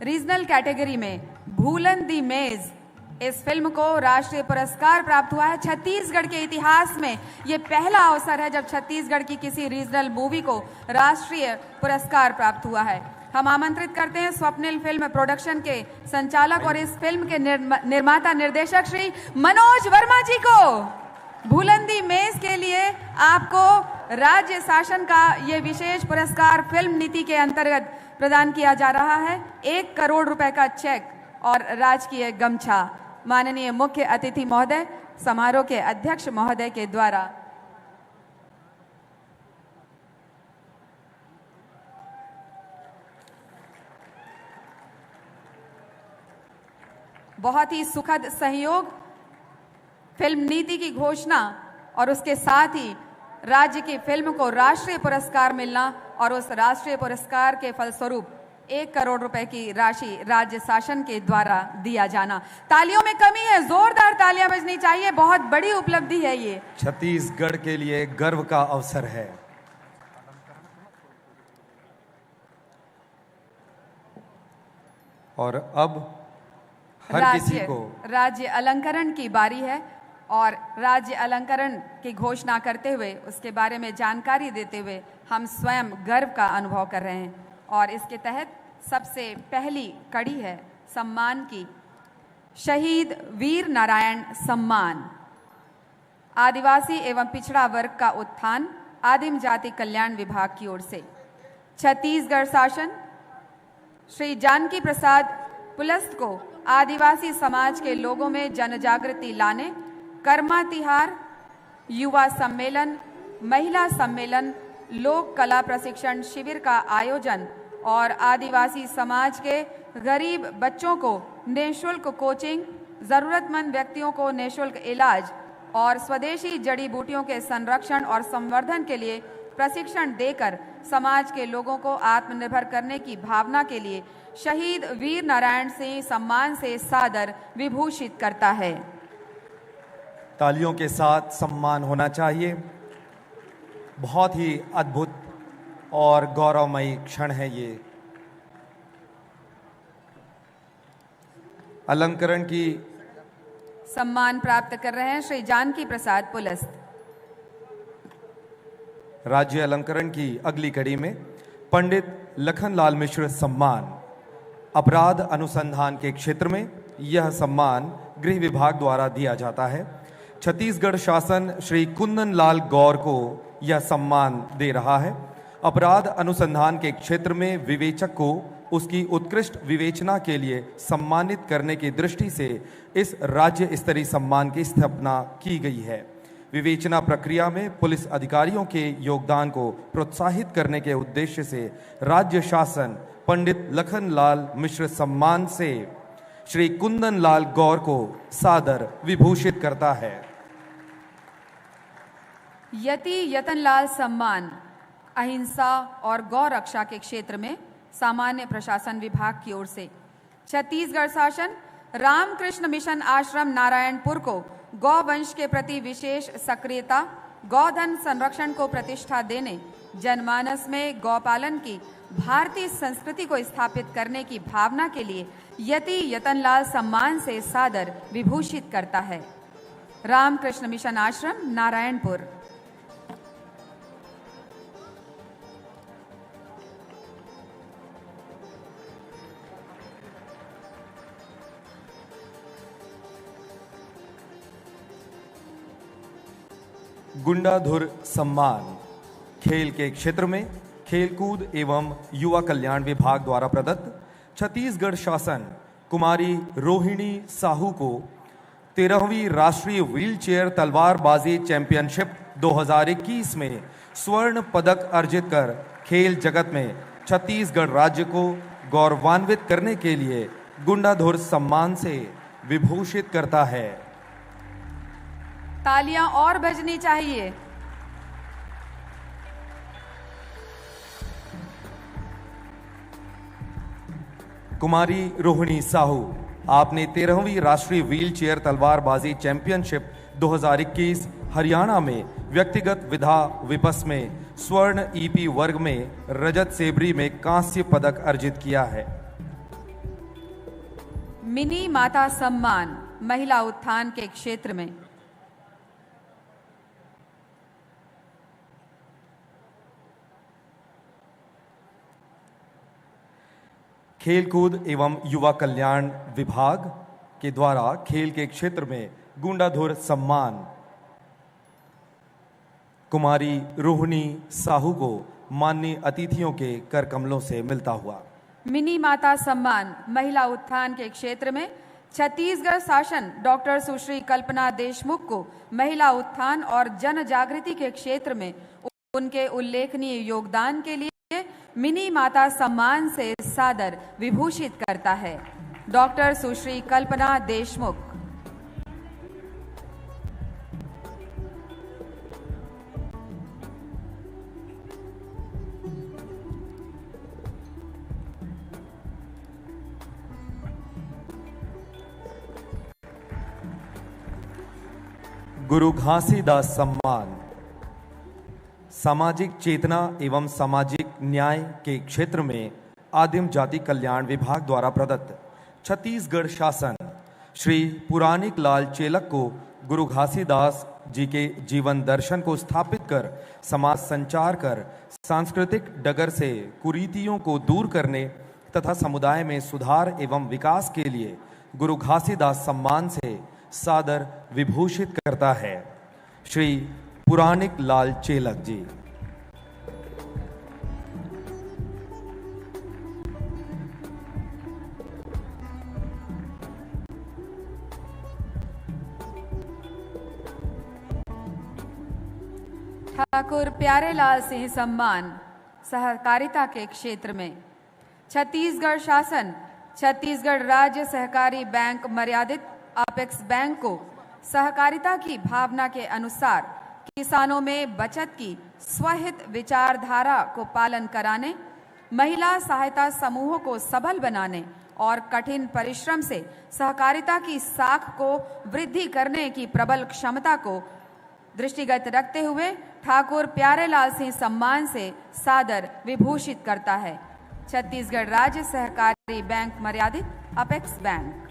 Regional category में भूलन दी मेज इस फिल्म को राष्ट्रीय पुरस्कार प्राप्त हुआ है। छत्तीसगढ़ के इतिहास में ये पहला अवसर है जब छत्तीसगढ़ की किसी रीजनल मूवी को राष्ट्रीय पुरस्कार प्राप्त हुआ है। हम आमंत्रित करते हैं स्वप्निल फिल्म प्रोडक्शन के संचालक और इस फिल्म के निर्माता निर्देशक श्री मनोज वर्मा जी को। भूलंदी मेज के लिए आपको राज्य शासन का ये विशेष पुरस्कार फिल्म नीति के अंतर्गत प्रदान किया जा रहा है। 1 करोड़ रुपए का चेक और राजकीय गमछा माननीय मुख्य अतिथि महोदय, समारोह के अध्यक्ष महोदय के द्वारा बहुत ही सुखद सहयोग, फिल्म नीति की घोषणा और उसके साथ ही राज्य की फिल्म को राष्ट्रीय पुरस्कार मिलना और उस राष्ट्रीय पुरस्कार के फलस्वरूप 1 करोड़ रुपए की राशि राज्य शासन के द्वारा दिया जाना। तालियों में कमी है, जोरदार तालियां बजनी चाहिए। बहुत बड़ी उपलब्धि है ये, छत्तीसगढ़ के लिए गर्व का अवसर है। और अब हर किसी को राज्य अलंकरण की बारी है और राज्य अलंकरण की घोषणा करते हुए उसके बारे में जानकारी देते हुए हम स्वयं गर्व का अनुभव कर रहे हैं। और इसके तहत सबसे पहली कड़ी है सम्मान की। शहीद वीर नारायण सम्मान, आदिवासी एवं पिछड़ा वर्ग का उत्थान, आदिम जाति कल्याण विभाग की ओर से छत्तीसगढ़ शासन श्री जानकी प्रसाद पुलस्त को आदिवासी समाज के लोगों में जनजागृति लाने, कर्मा तिहार, युवा सम्मेलन, महिला सम्मेलन, लोक कला प्रशिक्षण शिविर का आयोजन और आदिवासी समाज के गरीब बच्चों को निःशुल्क कोचिंग, जरूरतमंद व्यक्तियों को निःशुल्क इलाज और स्वदेशी जड़ी बूटियों के संरक्षण और संवर्धन के लिए प्रशिक्षण देकर समाज के लोगों को आत्मनिर्भर करने की भावना के लिए शहीद वीर नारायण सिंह सम्मान से सादर विभूषित करता है। तालियों के साथ सम्मान होना चाहिए। बहुत ही अद्भुत और गौरवमयी क्षण है ये। अलंकरण की सम्मान प्राप्त कर रहे हैं श्री जानकी प्रसाद पुलस्त। राज्य अलंकरण की अगली कड़ी में पंडित लखनलाल मिश्र सम्मान। अपराध अनुसंधान के क्षेत्र में यह सम्मान गृह विभाग द्वारा दिया जाता है। छत्तीसगढ़ शासन श्री कुंदन लाल गौर को यह सम्मान दे रहा है। अपराध अनुसंधान के क्षेत्र में विवेचक को उसकी उत्कृष्ट विवेचना के लिए सम्मानित करने की दृष्टि से इस राज्य स्तरीय सम्मान की स्थापना की गई है। विवेचना प्रक्रिया में पुलिस अधिकारियों के योगदान को प्रोत्साहित करने के उद्देश्य से राज्य शासन पंडित लखनलाल मिश्र सम्मान से श्री कुंदन लाल गौर को सादर विभूषित करता है। यति यतनलाल सम्मान, अहिंसा और गौ रक्षा के क्षेत्र में सामान्य प्रशासन विभाग की ओर से छत्तीसगढ़ शासन रामकृष्ण मिशन आश्रम नारायणपुर को गौ वंश के प्रति विशेष सक्रियता, गौधन संरक्षण को प्रतिष्ठा देने, जनमानस में गौपालन की भारतीय संस्कृति को स्थापित करने की भावना के लिए यति यतनलाल सम्मान से सादर विभूषित करता है। रामकृष्ण मिशन आश्रम नारायणपुर। गुंडाधुर सम्मान, खेल के क्षेत्र में खेलकूद एवं युवा कल्याण विभाग द्वारा प्रदत्त छत्तीसगढ़ शासन कुमारी रोहिणी साहू को 13वीं राष्ट्रीय व्हीलचेयर तलवारबाजी चैंपियनशिप 2021 में स्वर्ण पदक अर्जित कर खेल जगत में छत्तीसगढ़ राज्य को गौरवान्वित करने के लिए गुंडाधुर सम्मान से विभूषित करता है। तालियां और बजनी चाहिए। कुमारी रोहिणी साहू, आपने 13वीं राष्ट्रीय व्हीलचेयर तलवारबाजी चैंपियनशिप 2021 हरियाणा में व्यक्तिगत विधा विपस में स्वर्ण ईपी वर्ग में रजत सेबरी में कांस्य पदक अर्जित किया है। मिनी माता सम्मान महिला उत्थान के क्षेत्र में खेलकूद एवं युवा कल्याण विभाग के द्वारा खेल के क्षेत्र में गुंडाधुर सम्मान कुमारी रोहिणी साहू को माननीय अतिथियों के कर कमलों से मिलता हुआ। मिनी माता सम्मान महिला उत्थान के क्षेत्र में छत्तीसगढ़ शासन डॉक्टर सुश्री कल्पना देशमुख को महिला उत्थान और जन जागृति के क्षेत्र में उनके उल्लेखनीय योगदान के लिए मिनी माता सम्मान से सादर विभूषित करता है। डॉक्टर सुश्री कल्पना देशमुख। गुरु घासीदास सम्मान सामाजिक चेतना एवं सामाजिक न्याय के क्षेत्र में आदिम जाति कल्याण विभाग द्वारा प्रदत्त छत्तीसगढ़ शासन श्री पुराणिक लाल चेलक को गुरु घासीदास जी के जीवन दर्शन को स्थापित कर समाज संचार कर सांस्कृतिक डगर से कुरीतियों को दूर करने तथा समुदाय में सुधार एवं विकास के लिए गुरु घासीदास सम्मान से सादर विभूषित करता है। श्री पुराणिक लाल चेलक जी। ठाकुर प्यारेलाल सिंह सम्मान सहकारिता के क्षेत्र में छत्तीसगढ़ शासन छत्तीसगढ़ राज्य सहकारी बैंक मर्यादित अपेक्स बैंक को सहकारिता की भावना के अनुसार किसानों में बचत की स्वहित विचारधारा को पालन कराने, महिला सहायता समूहों को सबल बनाने और कठिन परिश्रम से सहकारिता की साख को वृद्धि करने की प्रबल क्षमता को दृष्टिगत रखते हुए ठाकुर प्यारेलाल सिंह सम्मान से सादर विभूषित करता है। छत्तीसगढ़ राज्य सहकारी बैंक मर्यादित अपेक्स बैंक।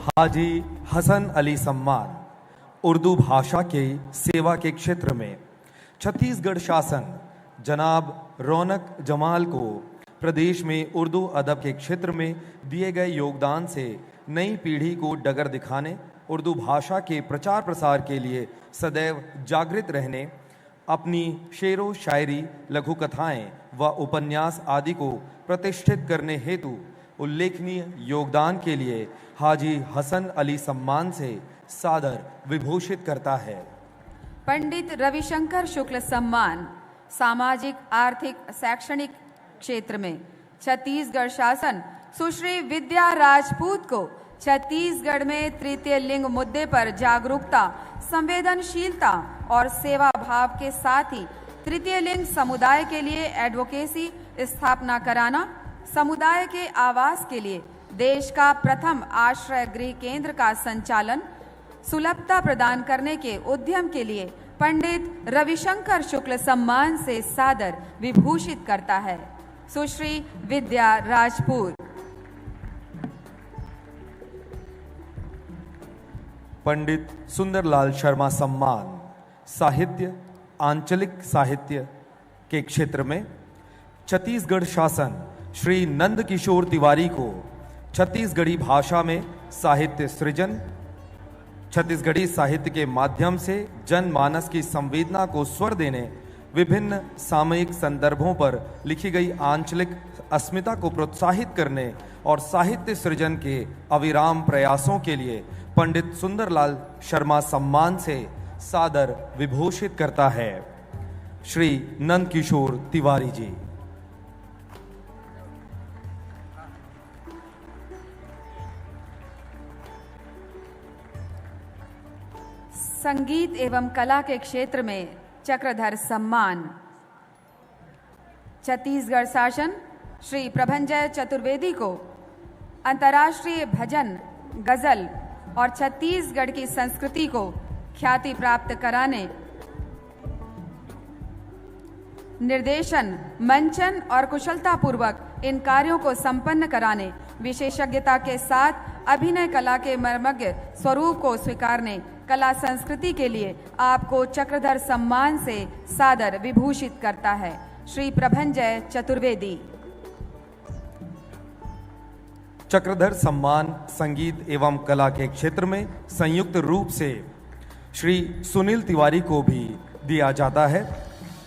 हाजी हसन अली सम्मान उर्दू भाषा के सेवा के क्षेत्र में छत्तीसगढ़ शासन जनाब रौनक जमाल को प्रदेश में उर्दू अदब के क्षेत्र में दिए गए योगदान से नई पीढ़ी को डगर दिखाने, उर्दू भाषा के प्रचार प्रसार के लिए सदैव जागृत रहने, अपनी शेरो शायरी, लघु कथाएं व उपन्यास आदि को प्रतिष्ठित करने हेतु उल्लेखनीय योगदान के लिए हाजी हसन अली सम्मान से सादर विभूषित करता है। पंडित रविशंकर शुक्ल सम्मान सामाजिक आर्थिक शैक्षणिक क्षेत्र में छत्तीसगढ़ शासन सुश्री विद्या राजपूत को छत्तीसगढ़ में तृतीय लिंग मुद्दे पर जागरूकता, संवेदनशीलता और सेवा भाव के साथ ही तृतीय लिंग समुदाय के लिए एडवोकेसी स्थापना कराना, समुदाय के आवास के लिए देश का प्रथम आश्रय गृह केंद्र का संचालन, सुलभता प्रदान करने के उद्यम के लिए पंडित रविशंकर शुक्ल सम्मान से सादर विभूषित करता है। सुश्री विद्या राजपूत। पंडित सुंदरलाल शर्मा सम्मान साहित्य, आंचलिक साहित्य के क्षेत्र में छत्तीसगढ़ शासन श्री नंद किशोर तिवारी को छत्तीसगढ़ी भाषा में साहित्य सृजन, छत्तीसगढ़ी साहित्य के माध्यम से जनमानस की संवेदना को स्वर देने, विभिन्न सामयिक संदर्भों पर लिखी गई आंचलिक अस्मिता को प्रोत्साहित करने और साहित्य सृजन के अविराम प्रयासों के लिए पंडित सुंदरलाल शर्मा सम्मान से सादर विभूषित करता है। श्री नंद किशोर तिवारी जी। संगीत एवं कला के क्षेत्र में चक्रधर सम्मान छत्तीसगढ़ शासन श्री प्रभंजय चतुर्वेदी को अंतर्राष्ट्रीय भजन, गजल और छत्तीसगढ़ की संस्कृति को ख्याति प्राप्त कराने निर्देशन, मंचन और कुशलतापूर्वक इन कार्यों को संपन्न कराने, विशेषज्ञता के साथ अभिनय कला के मर्मज्ञ स्वरूप को स्वीकारने, कला संस्कृति के लिए आपको चक्रधर सम्मान से सादर विभूषित करता है। श्री प्रभंजय चतुर्वेदी। चक्रधर सम्मान संगीत एवं कला के क्षेत्र में संयुक्त रूप से श्री सुनील तिवारी को भी दिया जाता है।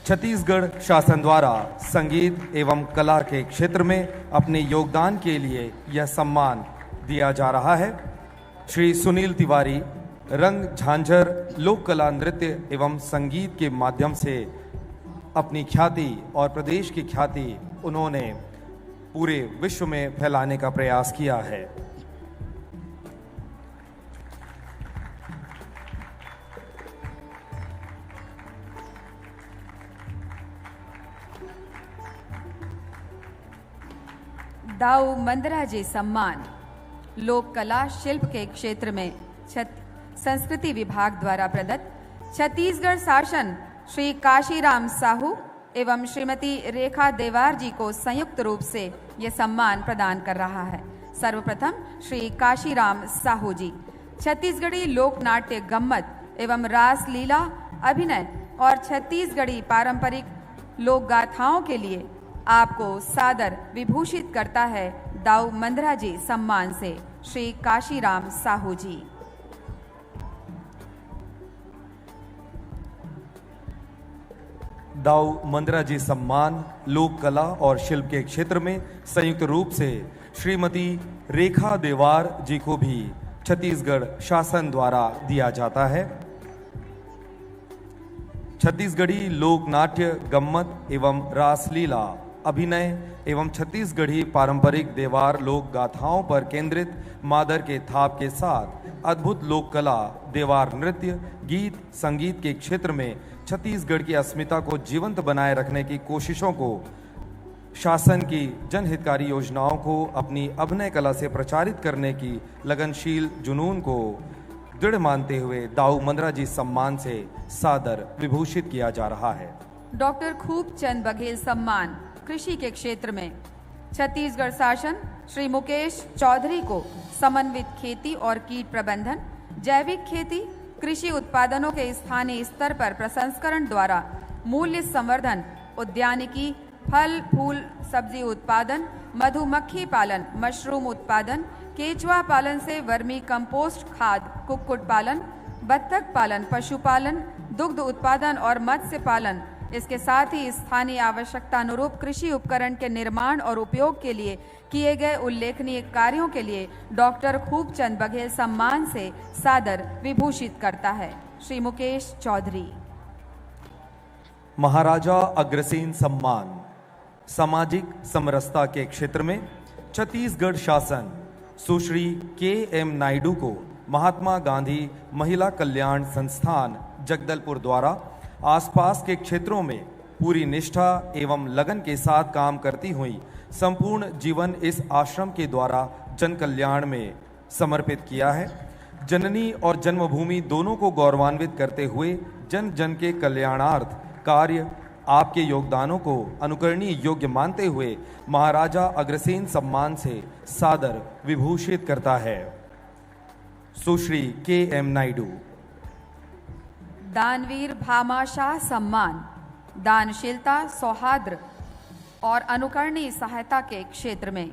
छत्तीसगढ़ शासन द्वारा संगीत एवं कला के क्षेत्र में अपने योगदान के लिए यह सम्मान दिया जा रहा है। श्री सुनील तिवारी रंग, झांझर, लोक कला, नृत्य एवं संगीत के माध्यम से अपनी ख्याति और प्रदेश की ख्याति उन्होंने पूरे विश्व में फैलाने का प्रयास किया है। दाऊ मंदराजी सम्मान लोक कला शिल्प के क्षेत्र में संस्कृति विभाग द्वारा प्रदत्त छत्तीसगढ़ शासन श्री काशीराम साहू एवं श्रीमती रेखा देवार जी को संयुक्त रूप से यह सम्मान प्रदान कर रहा है। सर्वप्रथम श्री काशीराम साहू जी छत्तीसगढ़ी लोक नाट्य, गम्मत एवं रास लीला, अभिनय और छत्तीसगढ़ी पारंपरिक लोक गाथाओं के लिए आपको सादर विभूषित करता है दाऊ मंदराजी सम्मान से श्री काशीराम साहू जी। दाऊ मंदराजी सम्मान लोक कला और शिल्प के क्षेत्र में संयुक्त रूप से श्रीमती रेखा देवार जी को भी छत्तीसगढ़ शासन द्वारा दिया जाता है। छत्तीसगढ़ी लोक नाट्य, गम्मत एवं रासलीला, अभिनय एवं छत्तीसगढ़ी पारंपरिक देवार लोक गाथाओं पर केंद्रित मादर के थाप के साथ अद्भुत लोक कला, देवार नृत्य, गीत, संगीत के क्षेत्र में छत्तीसगढ़ की अस्मिता को जीवंत बनाए रखने की कोशिशों को, शासन की जनहितकारी योजनाओं को अपनी अभिनय कला से प्रचारित करने की लगनशील जुनून को दृढ़ मानते हुए दाऊ मंदराजी सम्मान से सादर विभूषित किया जा रहा है। डॉक्टर खूबचंद बघेल सम्मान कृषि के क्षेत्र में छत्तीसगढ़ शासन श्री मुकेश चौधरी को समन्वित खेती और कीट प्रबंधन, जैविक खेती, कृषि उत्पादनों के स्थानीय स्तर पर प्रसंस्करण द्वारा मूल्य संवर्धन, उद्यानिकी, फल फूल सब्जी उत्पादन, मधुमक्खी पालन, मशरूम उत्पादन, केचुआ पालन से वर्मी कंपोस्ट खाद, कुक्कुट पालन, बत्तख पालन, पशुपालन, दुग्ध उत्पादन और मत्स्य पालन, इसके साथ ही स्थानीय आवश्यकता अनुरूप कृषि उपकरण के निर्माण और उपयोग के लिए किए गए उल्लेखनीय कार्यों के लिए डॉक्टर खूबचंद बघेल सम्मान से सादर विभूषित करता है श्री मुकेश चौधरी। महाराजा अग्रसेन सम्मान सामाजिक समरसता के क्षेत्र में छत्तीसगढ़ शासन सुश्री के.एम. नायडू को महात्मा गांधी महिला कल्याण संस्थान जगदलपुर द्वारा आसपास के क्षेत्रों में पूरी निष्ठा एवं लगन के साथ काम करती हुई संपूर्ण जीवन इस आश्रम के द्वारा जन कल्याण में समर्पित किया है। जननी और जन्मभूमि दोनों को गौरवान्वित करते हुए जन जन के कल्याणार्थ कार्य आपके योगदानों को अनुकरणीय योग्य मानते हुए महाराजा अग्रसेन सम्मान से सादर विभूषित करता है सुश्री के.एम. नायडू। दानवीर भामाशाह सम्मान दानशीलता, सौहार्द और अनुकरणीय सहायता के क्षेत्र में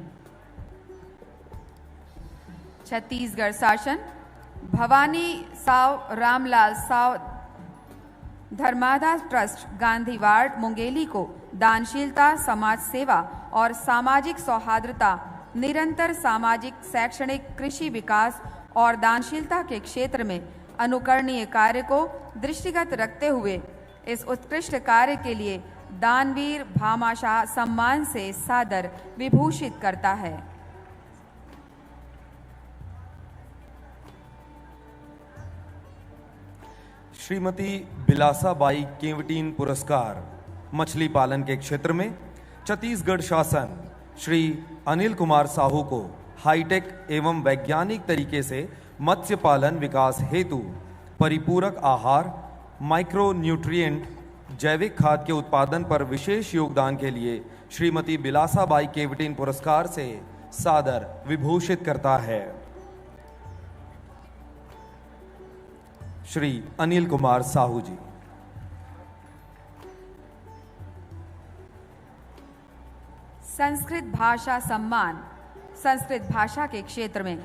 छत्तीसगढ़ शासन भवानी साव रामलाल साव धर्मादाय ट्रस्ट गांधी वार्ड मुंगेली को दानशीलता, समाज सेवा और सामाजिक सौहार्दता, निरंतर सामाजिक, शैक्षणिक, कृषि विकास और दानशीलता के क्षेत्र में अनुकरणीय कार्य को दृष्टिगत रखते हुए इस उत्कृष्ट कार्य के लिए दानवीर भामाशाह सम्मान से सादर विभूषित करता है। श्रीमती बिलासाबाई केवटीन पुरस्कार मछली पालन के क्षेत्र में छत्तीसगढ़ शासन श्री अनिल कुमार साहू को हाईटेक एवं वैज्ञानिक तरीके से मत्स्य पालन विकास हेतु परिपूरक आहार, माइक्रो न्यूट्रिएंट, जैविक खाद के उत्पादन पर विशेष योगदान के लिए श्रीमती बिलासाबाई केवटिन पुरस्कार से सादर विभूषित करता है। श्री अनिल कुमार साहू जी। संस्कृत भाषा सम्मान संस्कृत भाषा के क्षेत्र में